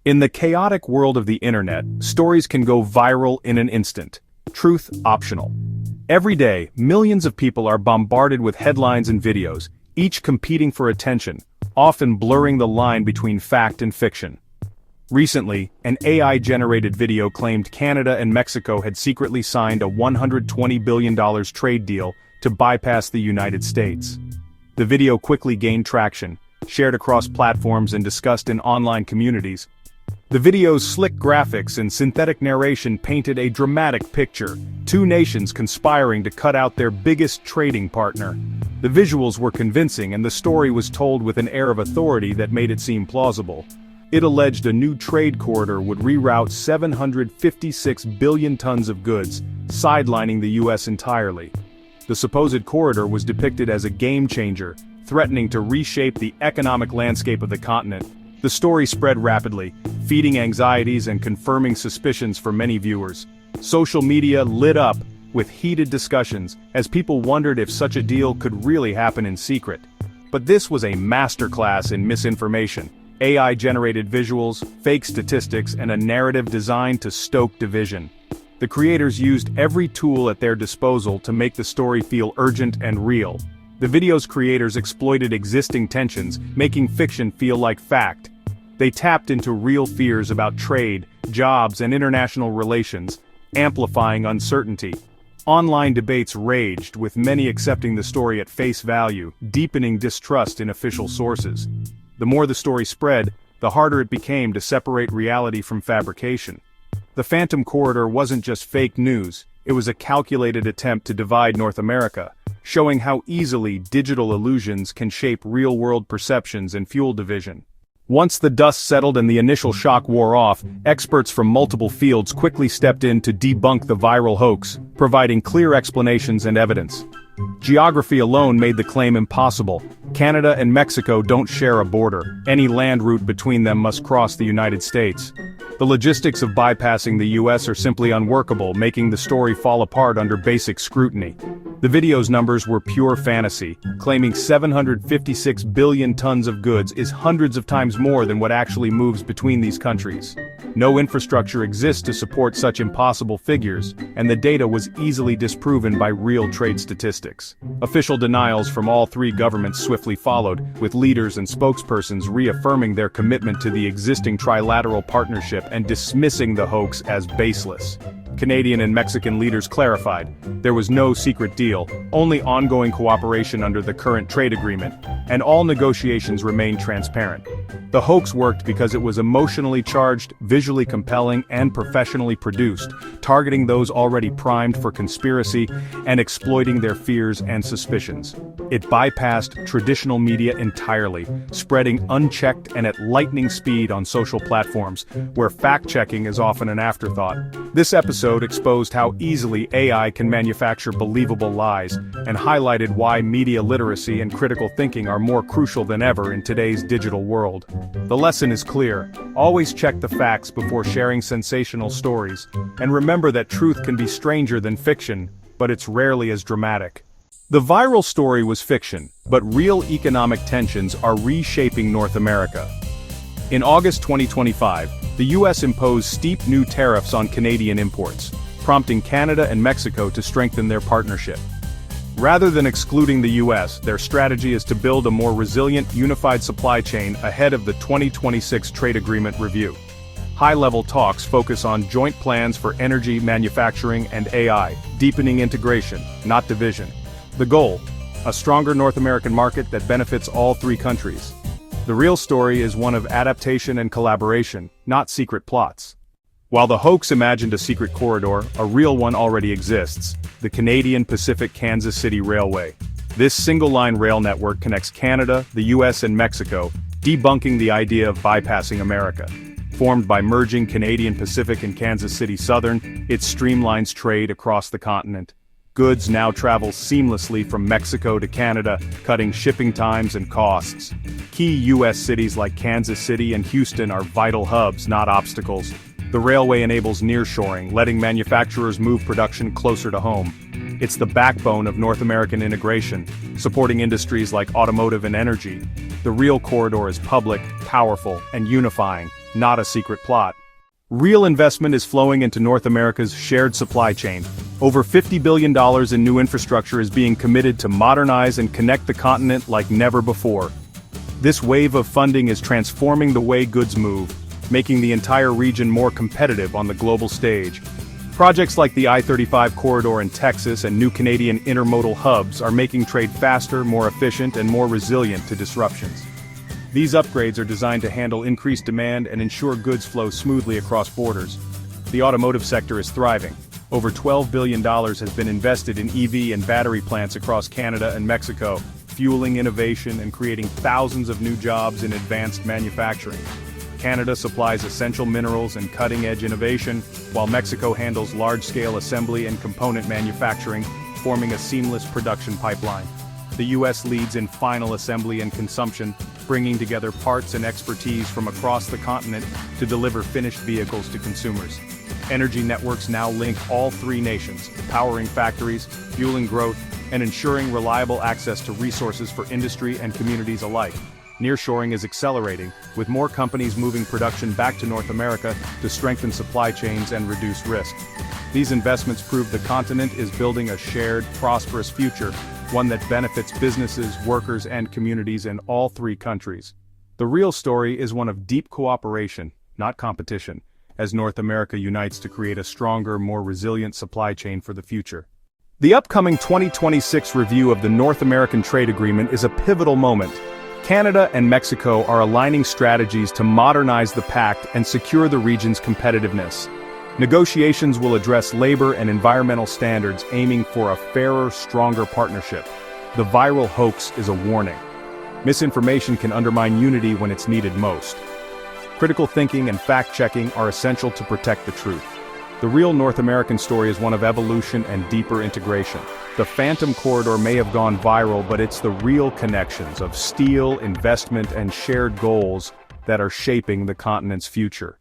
In the chaotic world of the internet, stories can go viral in an instant. Truth optional. Every day, millions of people are bombarded with headlines and videos, each competing for attention, often blurring the line between fact and fiction. Recently, an AI-generated video claimed Canada and Mexico had secretly signed a $120 billion trade deal to bypass the United States. The video quickly gained traction, shared across platforms and discussed in online communities. The video's slick graphics and synthetic narration painted a dramatic picture, two nations conspiring to cut out their biggest trading partner. The visuals were convincing and the story was told with an air of authority that made it seem plausible. It alleged a new trade corridor would reroute 756 billion tons of goods, sidelining the US entirely. The supposed corridor was depicted as a game-changer, threatening to reshape the economic landscape of the continent. The story spread rapidly, feeding anxieties and confirming suspicions for many viewers. Social media lit up with heated discussions as people wondered if such a deal could really happen in secret. But this was a masterclass in misinformation. AI-generated visuals, fake statistics, and a narrative designed to stoke division. The creators used every tool at their disposal to make the story feel urgent and real. The video's creators exploited existing tensions, making fiction feel like fact. They tapped into real fears about trade, jobs, and international relations, amplifying uncertainty. Online debates raged, with many accepting the story at face value, deepening distrust in official sources. The more the story spread, the harder it became to separate reality from fabrication. The Phantom Corridor wasn't just fake news, it was a calculated attempt to divide North America, showing how easily digital illusions can shape real-world perceptions and fuel division. Once the dust settled and the initial shock wore off, experts from multiple fields quickly stepped in to debunk the viral hoax, providing clear explanations and evidence. Geography alone made the claim impossible. Canada and Mexico don't share a border. Any land route between them must cross the United States. The logistics of bypassing the US are simply unworkable, making the story fall apart under basic scrutiny. The video's numbers were pure fantasy, claiming 756 billion tons of goods is hundreds of times more than what actually moves between these countries. No infrastructure exists to support such impossible figures, and the data was easily disproven by real trade statistics. Official denials from all three governments swiftly followed, with leaders and spokespersons reaffirming their commitment to the existing trilateral partnership and dismissing the hoax as baseless. Canadian and Mexican leaders clarified, there was no secret deal, only ongoing cooperation under the current trade agreement, and all negotiations remained transparent. The hoax worked because it was emotionally charged, visually compelling, and professionally produced, targeting those already primed for conspiracy and exploiting their fears and suspicions. It bypassed traditional media entirely, spreading unchecked and at lightning speed on social platforms, where fact-checking is often an afterthought. This episode exposed how easily AI can manufacture believable lies, and highlighted why media literacy and critical thinking are more crucial than ever in today's digital world. The lesson is clear: always check the facts before sharing sensational stories, and remember that truth can be stranger than fiction, but it's rarely as dramatic. The viral story was fiction, but real economic tensions are reshaping North America. In August 2025, the US imposed steep new tariffs on Canadian imports, prompting Canada and Mexico to strengthen their partnership. Rather than excluding the US, their strategy is to build a more resilient, unified supply chain ahead of the 2026 trade agreement review. High-level talks focus on joint plans for energy, manufacturing, and AI, deepening integration, not division. The goal: a stronger North American market that benefits all three countries. The real story is one of adaptation and collaboration, not secret plots. While the hoax imagined a secret corridor, a real one already exists: the Canadian Pacific Kansas City Railway. This single-line rail network connects Canada, the US, and Mexico, debunking the idea of bypassing America. Formed by merging Canadian Pacific and Kansas City Southern, it streamlines trade across the continent. Goods now travel seamlessly from Mexico to Canada, cutting shipping times and costs. Key US cities like Kansas City and Houston are vital hubs, not obstacles. The railway enables nearshoring, letting manufacturers move production closer to home. It's the backbone of North American integration, supporting industries like automotive and energy. The real corridor is public, powerful, and unifying, not a secret plot. Real investment is flowing into North America's shared supply chain. Over $50 billion in new infrastructure is being committed to modernize and connect the continent like never before. This wave of funding is transforming the way goods move, making the entire region more competitive on the global stage. Projects like the I-35 corridor in Texas and new Canadian intermodal hubs are making trade faster, more efficient, and more resilient to disruptions. These upgrades are designed to handle increased demand and ensure goods flow smoothly across borders. The automotive sector is thriving. Over $12 billion has been invested in EV and battery plants across Canada and Mexico, fueling innovation and creating thousands of new jobs in advanced manufacturing. Canada supplies essential minerals and cutting-edge innovation, while Mexico handles large-scale assembly and component manufacturing, forming a seamless production pipeline. The U.S. leads in final assembly and consumption, bringing together parts and expertise from across the continent to deliver finished vehicles to consumers. Energy networks now link all three nations, powering factories, fueling growth, and ensuring reliable access to resources for industry and communities alike. Nearshoring is accelerating, with more companies moving production back to North America to strengthen supply chains and reduce risk. These investments prove the continent is building a shared, prosperous future, one that benefits businesses, workers, and communities in all three countries. The real story is one of deep cooperation, not competition, as North America unites to create a stronger, more resilient supply chain for the future. The upcoming 2026 review of the North American Trade Agreement is a pivotal moment. Canada and Mexico are aligning strategies to modernize the pact and secure the region's competitiveness. Negotiations will address labor and environmental standards, aiming for a fairer, stronger partnership. The viral hoax is a warning. Misinformation can undermine unity when it's needed most. Critical thinking and fact-checking are essential to protect the truth. The real North American story is one of evolution and deeper integration. The Phantom Corridor may have gone viral, but it's the real connections of steel, investment, and shared goals that are shaping the continent's future.